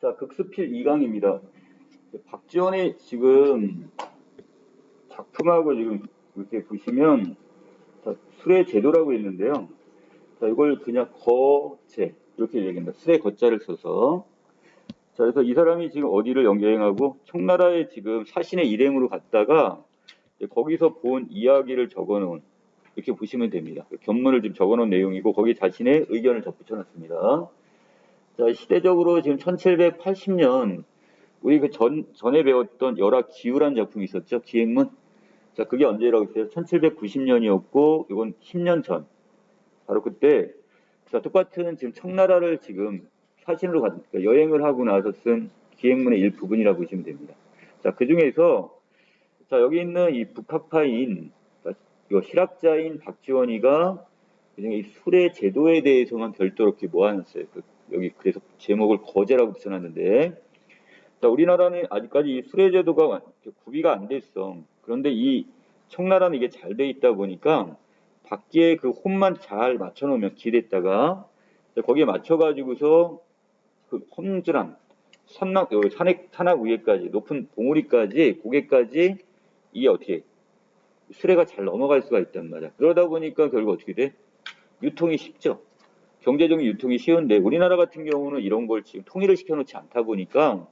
자, 극스필 2강입니다. 박지원의 지금 작품하고 지금 이렇게 보시면 자, 술의 제도라고 있는데요. 자, 이걸 그냥 거제 이렇게 얘기합니다. 술의 거자를 써서. 자, 그래서 이 사람이 지금 어디를 여행하고 청나라에 지금 사신의 일행으로 갔다가 이제 거기서 본 이야기를 적어놓은 이렇게 보시면 됩니다. 견문을 지금 적어놓은 내용이고 거기 자신의 의견을 덧붙여놨습니다. 자, 시대적으로 지금 1780년 우리 전에 배웠던 열악 기후라는 작품이 있었죠. 기행문. 자, 그게 언제라고 했어요? 1790년이었고 이건 10년 전. 바로 그때 자, 똑같은 지금 청나라를 지금 사신으로 그러니까 여행을 하고 나서 쓴 기행문의 일부분이라고 보시면 됩니다. 자, 그 중에서 자, 여기 있는 이 북학파인 이거 실학자인 박지원이가 이 술의 제도에 대해서만 별도로 이렇게 모아놨어요. 여기 그래서 제목을 거제라고 붙여놨는데 자, 우리나라는 아직까지 이 술의 제도가 구비가 안 됐어. 그런데 이 청나라는 이게 잘 돼 있다 보니까 밖에 그 홈만 잘 맞춰놓으면 길에다가 거기에 맞춰가지고서 그 험준한 산악 위에까지 높은 봉우리까지 고개까지 이게 어떻게 수레가 잘 넘어갈 수가 있단 말이야. 그러다 보니까 결국 어떻게 돼? 유통이 쉽죠. 경제적인 유통이 쉬운데 우리나라 같은 경우는 이런 걸 지금 통일을 시켜놓지 않다 보니까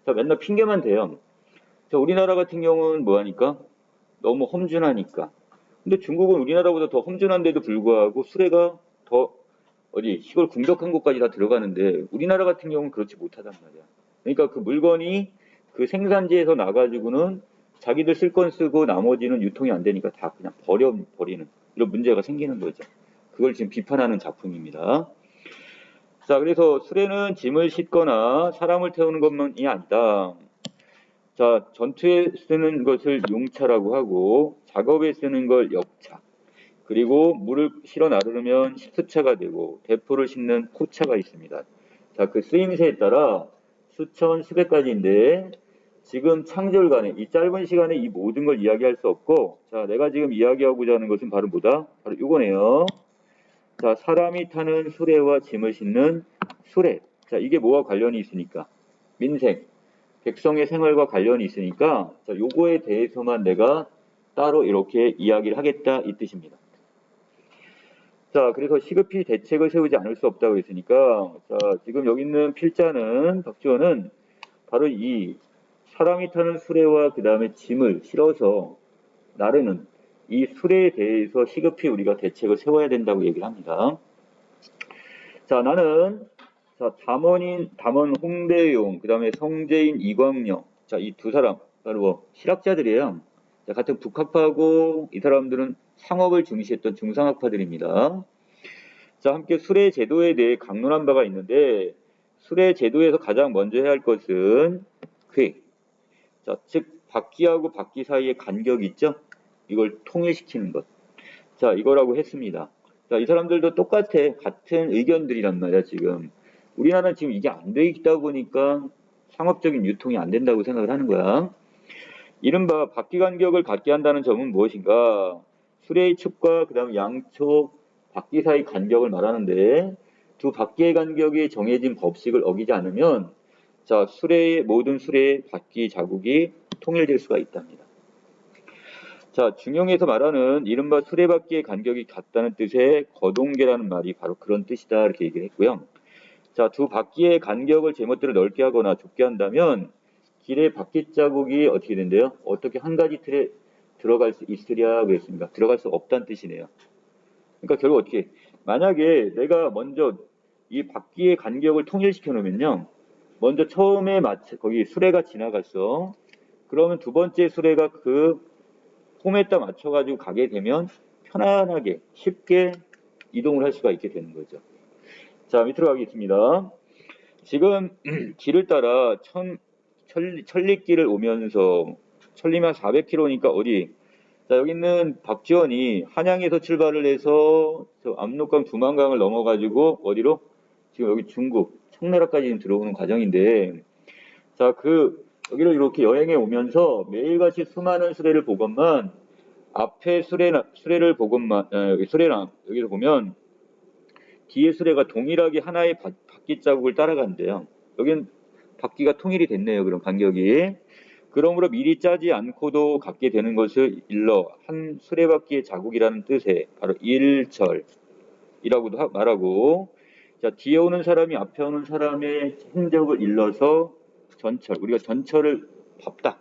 자, 맨날 핑계만 대요. 자, 우리나라 같은 경우는 뭐하니까? 너무 험준하니까. 근데 중국은 우리나라보다 더 험준한데도 불구하고 수레가 더 어디 시골 궁벽한 곳까지 다 들어가는데 우리나라 같은 경우는 그렇지 못하단 말이야. 그러니까 그 물건이 그 생산지에서 나가지고는 자기들 쓸 건 쓰고 나머지는 유통이 안 되니까 다 그냥 버리는 이런 문제가 생기는 거죠. 그걸 지금 비판하는 작품입니다. 자, 그래서 수레는 짐을 싣거나 사람을 태우는 것만이 아니다. 자, 전투에 쓰는 것을 용차라고 하고 작업에 쓰는 걸 역차. 그리고 물을 실어 나르면 십수차가 되고 대포를 싣는 포차가 있습니다. 자, 그 쓰임새에 따라 수천, 수백 가지인데 지금 창절간에 이 짧은 시간에 이 모든 걸 이야기할 수 없고 자, 내가 지금 이야기하고자 하는 것은 바로 뭐다? 바로 이거네요. 자, 사람이 타는 수레와 짐을 싣는 수레. 자, 이게 뭐와 관련이 있으니까? 민생, 백성의 생활과 관련이 있으니까 자, 요거에 대해서만 내가 따로 이렇게 이야기를 하겠다 이 뜻입니다. 자, 그래서 시급히 대책을 세우지 않을 수 없다고 했으니까 자, 지금 여기 있는 필자는 박지원은 바로 이 사람이 타는 수레와 그 다음에 짐을 실어서 나르는 이 수레에 대해서 시급히 우리가 대책을 세워야 된다고 얘기를 합니다. 자, 나는 자, 담원 홍대용, 그 다음에 성재인 이광영. 자, 이 두 사람, 바로 뭐, 실학자들이에요. 자, 같은 북학파하고 이 사람들은 상업을 중시했던 중상학파들입니다. 자, 함께 수레 제도에 대해 강론한 바가 있는데, 수레 제도에서 가장 먼저 해야 할 것은 쾌. 자, 즉, 바퀴하고 바퀴 사이의 간격이 있죠? 이걸 통일시키는 것. 자, 이거라고 했습니다. 자, 이 사람들도 같은 의견들이란 말이야, 지금. 우리나라는 지금 이게 안 돼 있다 보니까 상업적인 유통이 안 된다고 생각을 하는 거야. 이른바 바퀴 간격을 갖게 한다는 점은 무엇인가? 수레의 축과 그 다음 양쪽 바퀴 사이 간격을 말하는데 두 바퀴의 간격이 정해진 법칙을 어기지 않으면 자, 모든 수레의 바퀴 자국이 통일될 수가 있답니다. 자, 중용에서 말하는 이른바 수레바퀴의 간격이 같다는 뜻의 거동계라는 말이 바로 그런 뜻이다 이렇게 얘기를 했고요. 자, 두 바퀴의 간격을 제멋대로 넓게 하거나 좁게 한다면 길의 바퀴 자국이 어떻게 된대요? 어떻게 한 가지 틀에 들어갈 수 있으랴 그랬습니까? 들어갈 수 없다는 뜻이네요. 그러니까 결국 어떻게 만약에 내가 먼저 이 바퀴의 간격을 통일시켜 놓으면요. 먼저 처음에 거기 수레가 지나갔어. 그러면 두 번째 수레가 그 홈에다 맞춰가지고 가게 되면 편안하게 쉽게 이동을 할 수가 있게 되는 거죠. 자, 밑으로 가겠습니다. 지금 길을 따라 천리길을 오면서 천리면 400km니까 어디? 자, 여기 있는 박지원이 한양에서 출발을 해서 저 압록강 두만강을 넘어가지고 어디로? 지금 여기 중국 청나라까지 들어오는 과정인데 자, 여기를 이렇게 여행해 오면서 매일같이 수많은 수레를 보건만 앞에 수레를 보건만 수레랑 여기서 보면 뒤에 수레가 동일하게 하나의 바퀴 자국을 따라간대요. 여긴 바퀴가 통일이 됐네요. 그럼 간격이. 그러므로 미리 짜지 않고도 갖게 되는 것을 일러 한 수레바퀴의 자국이라는 뜻의 바로 일절이라고도 말하고, 자, 뒤에 오는 사람이 앞에 오는 사람의 행적을 일러서 전철, 우리가 전철을 밟다.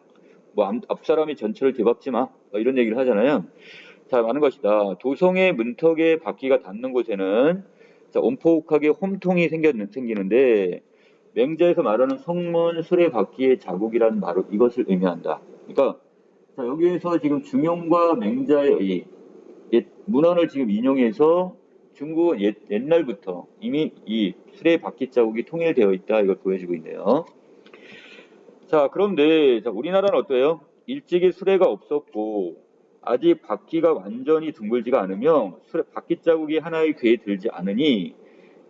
뭐 앞 사람이 전철을 뒤밟지 마. 뭐 이런 얘기를 하잖아요. 자, 많은 것이다. 도성의 문턱에 바퀴가 닿는 곳에는 자, 온포옥하게 홈통이 생기는데 맹자에서 말하는 성문 수레 바퀴의 자국이란 바로 이것을 의미한다. 그러니까 자, 여기에서 지금 중용과 맹자의 이 옛 문헌을 지금 인용해서 중국은 옛날부터 이미 이 수레 바퀴 자국이 통일되어 있다. 이걸 보여주고 있네요. 자, 그런데 자, 우리나라는 어때요? 일찍이 수레가 없었고 아직 바퀴가 완전히 둥글지가 않으며 바퀴 자국이 하나의 궤에 들지 않으니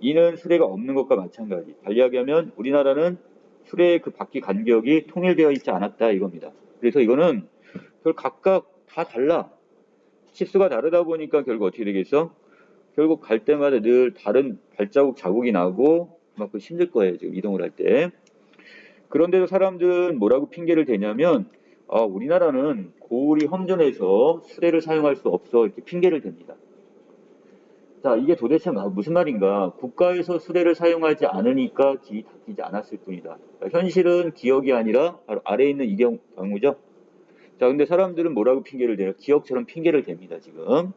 이는 수레가 없는 것과 마찬가지. 달리하면 우리나라는 수레의 그 바퀴 간격이 통일되어 있지 않았다 이겁니다. 그래서 이거는 그걸 각각 다 달라. 치수가 다르다 보니까 결국 어떻게 되겠어? 결국 갈 때마다 늘 다른 발자국 자국이 나고 그만큼 힘들 거예요. 지금 이동을 할 때. 그런데도 사람들은 뭐라고 핑계를 대냐면 우리나라는 고을이 험준해서 수레를 사용할 수 없어 이렇게 핑계를 댑니다. 자, 이게 도대체 무슨 말인가? 국가에서 수레를 사용하지 않으니까 길이 닦이지 않았을 뿐이다. 현실은 기역이 아니라 바로 아래에 있는 이 경우죠. 자, 근데 사람들은 뭐라고 핑계를 대요? 기역처럼 핑계를 댑니다, 지금.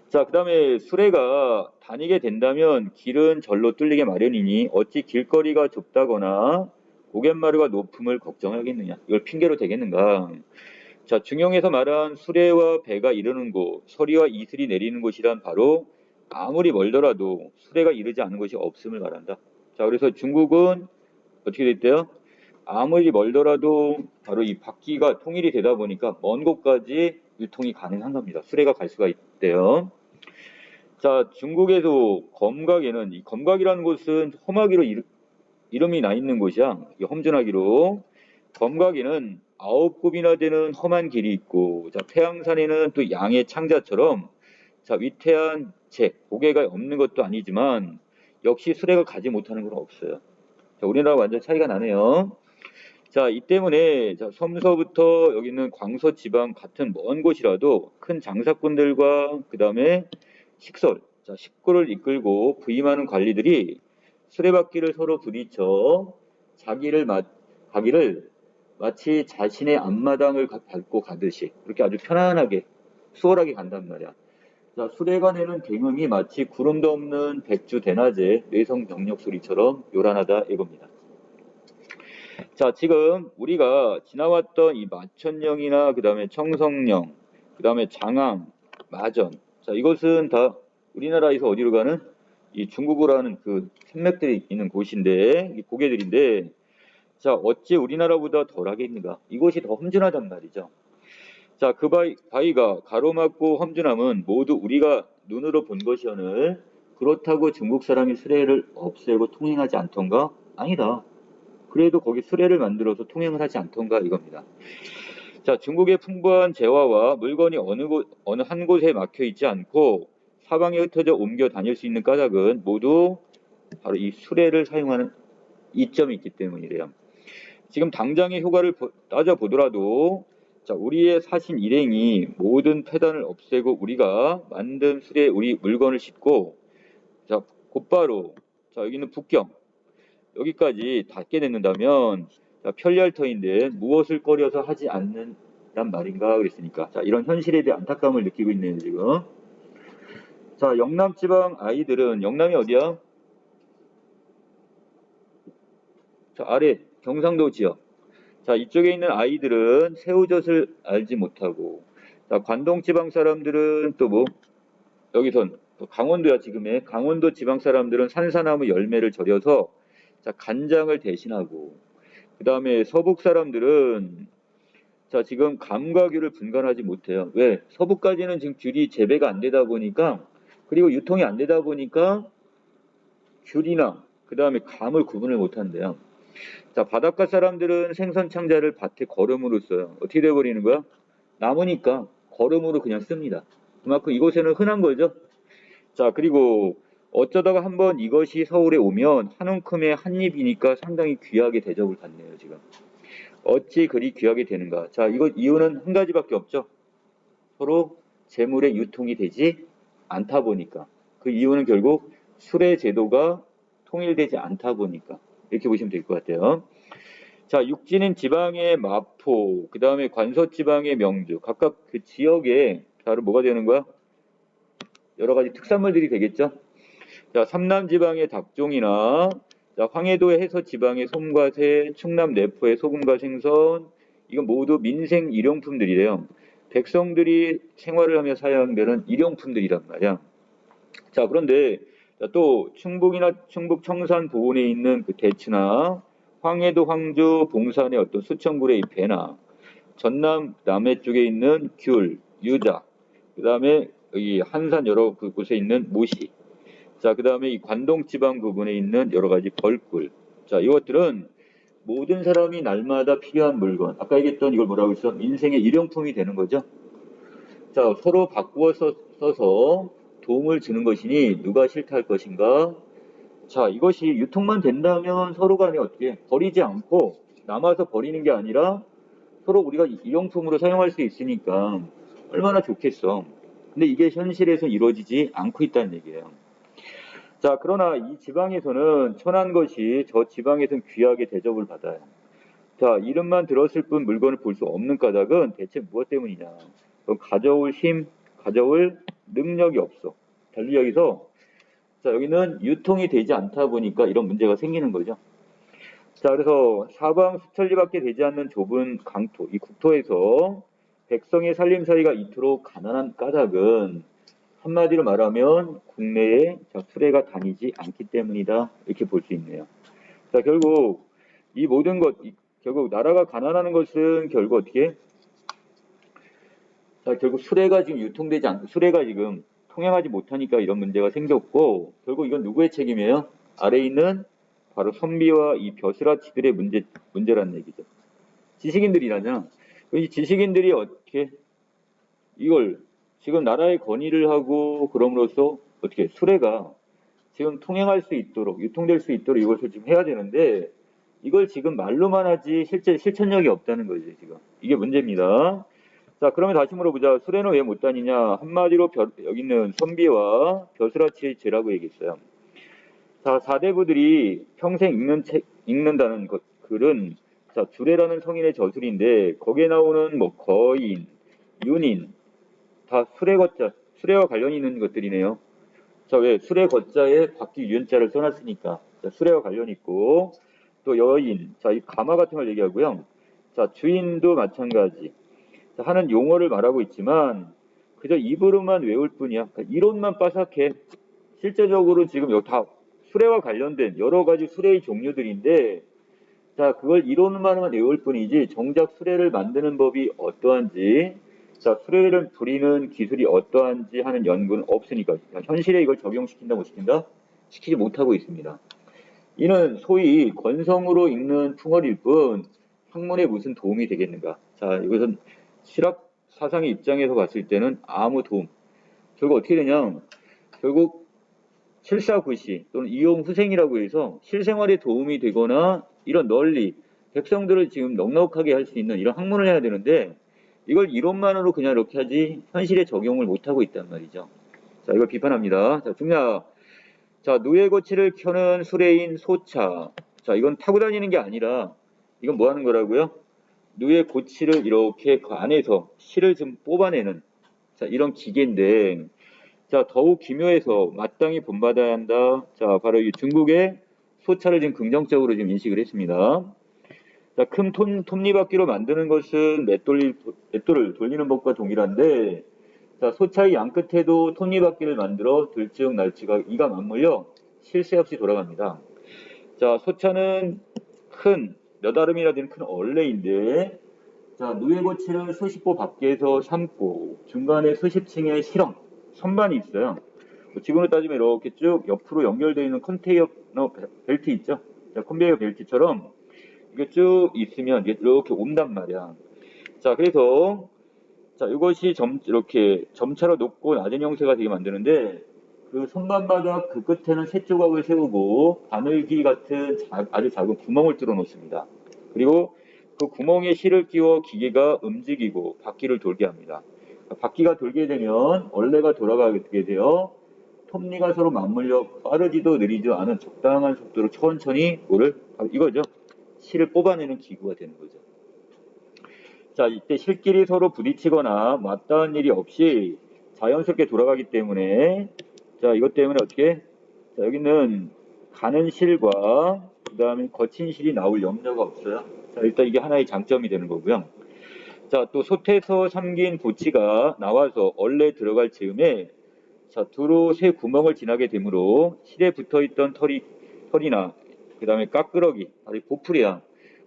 자, 그 다음에 수레가 다니게 된다면 길은 절로 뚫리게 마련이니 어찌 길거리가 좁다거나 고갯마루가 높음을 걱정하겠느냐. 이걸 핑계로 대겠는가. 자, 중용에서 말한 수레와 배가 이르는 곳, 서리와 이슬이 내리는 곳이란 바로 아무리 멀더라도 수레가 이르지 않은 곳이 없음을 말한다. 자, 그래서 중국은 어떻게 됐대요? 아무리 멀더라도 바로 이 바퀴가 통일이 되다 보니까 먼 곳까지 유통이 가능한 겁니다. 수레가 갈 수가 있대요. 자, 중국에도 검각에는 이 검각이라는 곳은 험하기로 이름이 나 있는 곳이야. 험준하기로. 검각에는 9곱이나 되는 험한 길이 있고, 자, 태양산에는 또 양의 창자처럼 자, 위태한 고개가 없는 것도 아니지만 역시 수레가 가지 못하는 건 없어요. 자, 우리나라 완전 차이가 나네요. 자, 이 때문에 자, 섬서부터 여기는 광서 지방 같은 먼 곳이라도 큰 장사꾼들과 그 다음에 식구를 이끌고 부임하는 관리들이 수레바퀴를 서로 부딪혀 가기를 마치 자신의 앞마당을 밟고 가듯이 그렇게 아주 편안하게 수월하게 간단 말이야. 자, 수레가 내는 굉음이 마치 구름도 없는 백주 대낮의 뇌성 병력 소리처럼 요란하다 이겁니다. 자, 지금 우리가 지나왔던 이 마천령이나 그 다음에 청성령, 그 다음에 장암, 마전, 자, 이것은 다 우리나라에서 어디로 가는 이 중국으로 하는 그 산맥들이 있는 곳인데, 이 고개들인데, 자, 어찌 우리나라보다 덜하겠는가? 이곳이 더 험준하단 말이죠. 자, 그 바위가 가로막고 험준함은 모두 우리가 눈으로 본 것이오늘 그렇다고 중국 사람이 수레를 없애고 통행하지 않던가? 아니다. 그래도 거기 수레를 만들어서 통행을 하지 않던가 이겁니다. 자, 중국의 풍부한 재화와 물건이 어느 한 곳에 막혀 있지 않고 사방에 흩어져 옮겨 다닐 수 있는 까닭은 모두 바로 이 수레를 사용하는 이점이 있기 때문이래요. 지금 당장의 효과를 따져보더라도 자, 우리의 사신 일행이 모든 폐단을 없애고 우리가 만든 수레에 우리 물건을 싣고 자, 곧바로 자, 여기는 북경 여기까지 닿게 된다면 자, 편리할 터인데 무엇을 꺼려서 하지 않는단 말인가 그랬으니까 자, 이런 현실에 대해 안타까움을 느끼고 있네요 지금. 자, 영남 지방 아이들은 영남이 어디야? 자, 아래 경상도 지역. 자, 이쪽에 있는 아이들은 새우젓을 알지 못하고 자, 관동 지방 사람들은 또 뭐 여기선 강원도야 지금의 강원도 지방 사람들은 산사나무 열매를 절여서 자, 간장을 대신하고 그 다음에 서북 사람들은 자, 지금 감과 귤을 분간하지 못해요. 왜? 서북까지는 지금 귤이 재배가 안 되다 보니까 그리고 유통이 안 되다 보니까 귤이나 그 다음에 감을 구분을 못한대요. 자, 바닷가 사람들은 생선 창자를 밭에 거름으로 써요. 어떻게 돼버리는 거야? 남으니까 거름으로 그냥 씁니다. 그만큼 이곳에는 흔한 거죠. 자, 그리고 어쩌다가 한번 이것이 서울에 오면 한 움큼의 한 입이니까 상당히 귀하게 대접을 받네요, 지금. 어찌 그리 귀하게 되는가? 자, 이거 이유는 한 가지밖에 없죠. 서로 재물의 유통이 되지 않다 보니까. 그 이유는 결국 수레 제도가 통일되지 않다 보니까. 이렇게 보시면 될 것 같아요. 자, 육지는 지방의 마포, 그 다음에 관서지방의 명주, 각각 그 지역에 바로 뭐가 되는 거야? 여러 가지 특산물들이 되겠죠. 자, 삼남지방의 닭종이나 자, 황해도의 해서지방의 솜과 새, 충남 내포의 소금과 생선, 이건 모두 민생 일용품들이래요. 백성들이 생활을 하며 사용되는 일용품들이란 말이야. 자, 그런데 또 충북이나 충북 청산 보은에 있는 그 대추나 황해도 황주 봉산의 어떤 수천굴의 이 배나 전남 남해 쪽에 있는 귤, 유자, 그 다음에 여기 한산 여러 곳에 있는 모시, 자, 그 다음에 이 관동 지방 부분에 있는 여러 가지 벌꿀. 자, 이것들은 모든 사람이 날마다 필요한 물건. 아까 얘기했던 이걸 뭐라고 했어? 인생의 일용품이 되는 거죠. 자, 서로 바꾸어 써서 도움을 주는 것이니 누가 싫다할 것인가? 자, 이것이 유통만 된다면 서로 간에 어떻게 버리지 않고 남아서 버리는 게 아니라 서로 우리가 일용품으로 사용할 수 있으니까 얼마나 좋겠어. 근데 이게 현실에서 이루어지지 않고 있다는 얘기예요. 자, 그러나 이 지방에서는 천한 것이 저 지방에서는 귀하게 대접을 받아요. 자, 이름만 들었을 뿐 물건을 볼 수 없는 까닭은 대체 무엇 때문이냐? 그럼 가져올 힘, 가져올 능력이 없어. 달리 여기서 자, 여기는 유통이 되지 않다 보니까 이런 문제가 생기는 거죠. 자, 그래서 사방 수천리밖에 되지 않는 좁은 강토, 이 국토에서 백성의 살림살이가 이토록 가난한 까닭은 한마디로 말하면 국내에 수레가 다니지 않기 때문이다. 이렇게 볼 수 있네요. 자, 결국 이 모든 것, 결국 나라가 가난하는 것은 결국 어떻게? 자, 결국 수레가 지금 유통되지 않고 수레가 지금 통행하지 못하니까 이런 문제가 생겼고, 결국 이건 누구의 책임이에요? 아래에 있는 바로 선비와 이 벼슬아치들의 문제라는 얘기죠. 지식인들이라잖아. 이 지식인들이 어떻게 이걸 지금 나라에 건의를 하고 그럼으로써 어떻게 수레가 지금 통행할 수 있도록 유통될 수 있도록 이것을 지금 해야 되는데 이걸 지금 말로만 하지 실제 실천력이 없다는 거죠 지금. 이게 문제입니다. 자, 그러면 다시 물어보자. 수레는 왜 못 다니냐? 한마디로 여기 있는 선비와 벼슬아치의 죄라고 얘기했어요. 자, 사대부들이 평생 읽는다는 글은 자, 주례라는 성인의 저술인데 거기에 나오는 뭐 거인, 윤인 다 수레와 관련이 있는 것들이네요. 자, 왜 수레 거자에 바퀴 유연자를 써놨으니까 자, 수레와 관련이 있고 또 여인, 자, 이 가마 같은 걸 얘기하고요. 자, 주인도 마찬가지. 자, 하는 용어를 말하고 있지만 그저 입으로만 외울 뿐이야. 그러니까 이론만 빠삭해. 실제적으로 지금 여기 다 수레와 관련된 여러 가지 수레의 종류들인데 자, 그걸 이론만만 외울 뿐이지 정작 수레를 만드는 법이 어떠한지 자, 수레를 부리는 기술이 어떠한지 하는 연구는 없으니까 현실에 이걸 적용시킨다 못 시킨다? 시키지 못하고 있습니다. 이는 소위 건성으로 읽는 풍어일 뿐 학문에 무슨 도움이 되겠는가? 자, 이것은 실학 사상의 입장에서 봤을 때는 아무 도움. 결국 어떻게 되냐? 결국 실사구시 또는 이용후생이라고 해서 실생활에 도움이 되거나 이런 널리 백성들을 지금 넉넉하게 할 수 있는 이런 학문을 해야 되는데 이걸 이론만으로 그냥 이렇게 하지 현실에 적용을 못하고 있단 말이죠. 자, 이걸 비판합니다. 자, 중야. 자, 누에고치를 켜는 수레인 소차. 자, 이건 타고 다니는 게 아니라 이건 뭐 하는 거라고요? 누에고치를 이렇게 그 안에서 실을 좀 뽑아내는 자, 이런 기계인데 자, 더욱 기묘해서 마땅히 본받아야 한다. 자, 바로 이 중국의 소차를 지금 긍정적으로 지금 인식을 했습니다. 자, 큰 톱니바퀴로 만드는 것은 맷돌을 돌리는 법과 동일한데, 자, 소차의 양 끝에도 톱니바퀴를 만들어 들쭉날쭉하게 이가 맞물려 쉴 새 없이 돌아갑니다. 자, 소차는 몇 아름이나 되는 큰 얼레인데, 자, 누에고치를 수십 보 밖에서 삶고 중간에 수십 층의 실험, 선반이 있어요. 지금으로 따지면 이렇게 쭉 옆으로 연결되어 있는 컨테이너 벨트 있죠? 자, 컨베이어 벨트처럼 이게 쭉 있으면 이렇게 온단 말이야. 자, 그래서 자, 이것이 이렇게 점차로 높고 낮은 형태가 되게 만드는데 그리고 선반마다 그 끝에는 세 조각을 세우고 바늘기 같은 아주 작은 구멍을 뚫어 놓습니다. 그리고 그 구멍에 실을 끼워 기계가 움직이고 바퀴를 돌게 합니다. 바퀴가 돌게 되면 얼레가 돌아가게 되어 톱니가 서로 맞물려 빠르지도 느리지도 않은 적당한 속도로 천천히 이거죠. 실을 뽑아내는 기구가 되는 거죠. 자, 이때 실끼리 서로 부딪히거나 맞닿은 일이 없이 자연스럽게 돌아가기 때문에 자, 이것 때문에 어떻게? 자, 여기는 가는 실과 그 다음에 거친 실이 나올 염려가 없어요. 자, 일단 이게 하나의 장점이 되는 거고요. 자, 또 솥에서 삼긴 보치가 나와서 얼레 들어갈 즈음에 자, 두루 새 구멍을 지나게 되므로 실에 붙어있던 털이나 그 다음에 까끄러기, 아니 보풀이야.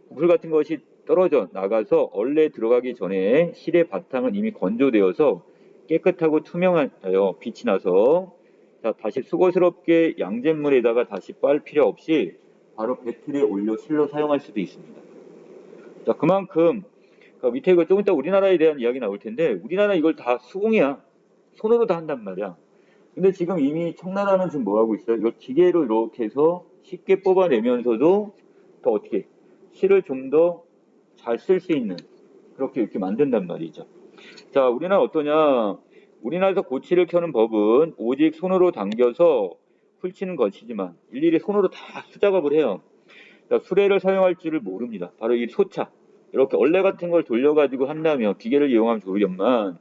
보풀 같은 것이 떨어져 나가서 얼레 들어가기 전에 실의 바탕은 이미 건조되어서 깨끗하고 투명하여 빛이 나서 자, 다시 수고스럽게 양잿물에다가 다시 빨 필요 없이 바로 배틀에 올려 실로 사용할 수도 있습니다. 자, 그만큼 밑에 이거 조금 이따 우리나라에 대한 이야기 나올 텐데 우리나라 이걸 다 수공이야. 손으로 다 한단 말이야. 근데 지금 이미 청나라는 지금 뭐 하고 있어요? 이걸 기계로 이렇게 해서 쉽게 뽑아내면서도 더 어떻게 실을 좀 더 잘 쓸 수 있는 그렇게 이렇게 만든단 말이죠. 자, 우리나라 어떠냐? 우리나라에서 고치를 켜는 법은 오직 손으로 당겨서 훑치는 것이지만 일일이 손으로 다 수작업을 해요. 자, 수레를 사용할 줄을 모릅니다. 바로 이 소차. 이렇게 얼레 같은 걸 돌려가지고 한다면 기계를 이용하면 좋으련만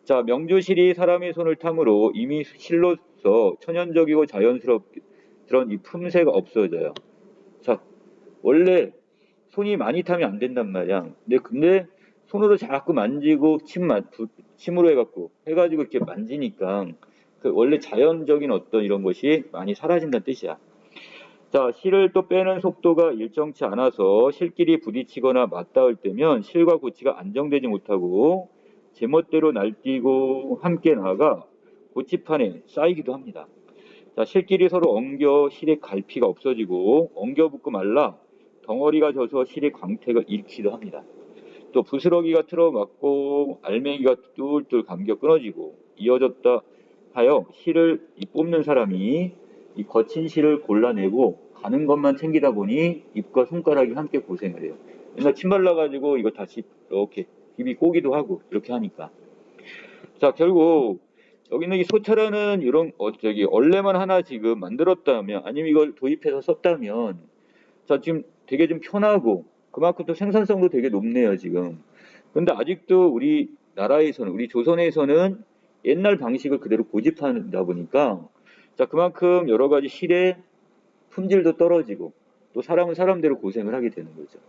자, 명주실이 사람의 손을 탐으로 이미 실로서 천연적이고 자연스러운 이 품새가 없어져요. 자, 원래 손이 많이 타면 안 된단 말이야. 근데 손으로 자꾸 만지고 침으로 해가지고 이렇게 만지니까 그 원래 자연적인 어떤 이런 것이 많이 사라진다는 뜻이야. 자, 실을 또 빼는 속도가 일정치 않아서 실끼리 부딪히거나 맞닿을 때면 실과 고치가 안정되지 못하고 제멋대로 날뛰고 함께 나아가 고치판에 쌓이기도 합니다. 자, 실끼리 서로 엉겨 실의 갈피가 없어지고 엉겨 붙고 말라 덩어리가 져서 실의 광택을 잃기도 합니다. 또 부스러기가 틀어맞고 알맹이가 뚫뚫 감겨 끊어지고 이어졌다 하여 실을 뽑는 사람이 이 거친 실을 골라내고 가는 것만 챙기다 보니 입과 손가락이 함께 고생을 해요. 맨날 침 발라가지고 이거 다시 이렇게 입이 꼬기도 하고 이렇게 하니까. 자, 결국 여기는 이 소차라는 이런 얼레만 하나 지금 만들었다면 아니면 이걸 도입해서 썼다면 자, 지금 되게 좀 편하고 그만큼 또 생산성도 되게 높네요, 지금. 근데 아직도 우리 나라에서는 우리 조선에서는 옛날 방식을 그대로 고집하다 보니까 자, 그만큼 여러 가지 실의 품질도 떨어지고 또 사람은 사람대로 고생을 하게 되는 거죠.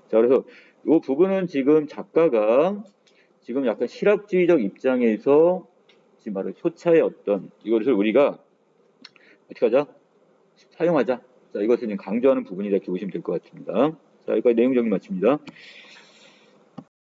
자, 그래서 이 부분은 지금 작가가 지금 약간 실학주의적 입장에서 지금 바로 효차의 어떤 이것을 우리가 어떻게 하자? 사용하자. 자, 이것을 지금 강조하는 부분이다 이렇게 보시면 될 것 같습니다. 자, 여기까지 내용 정리 마칩니다.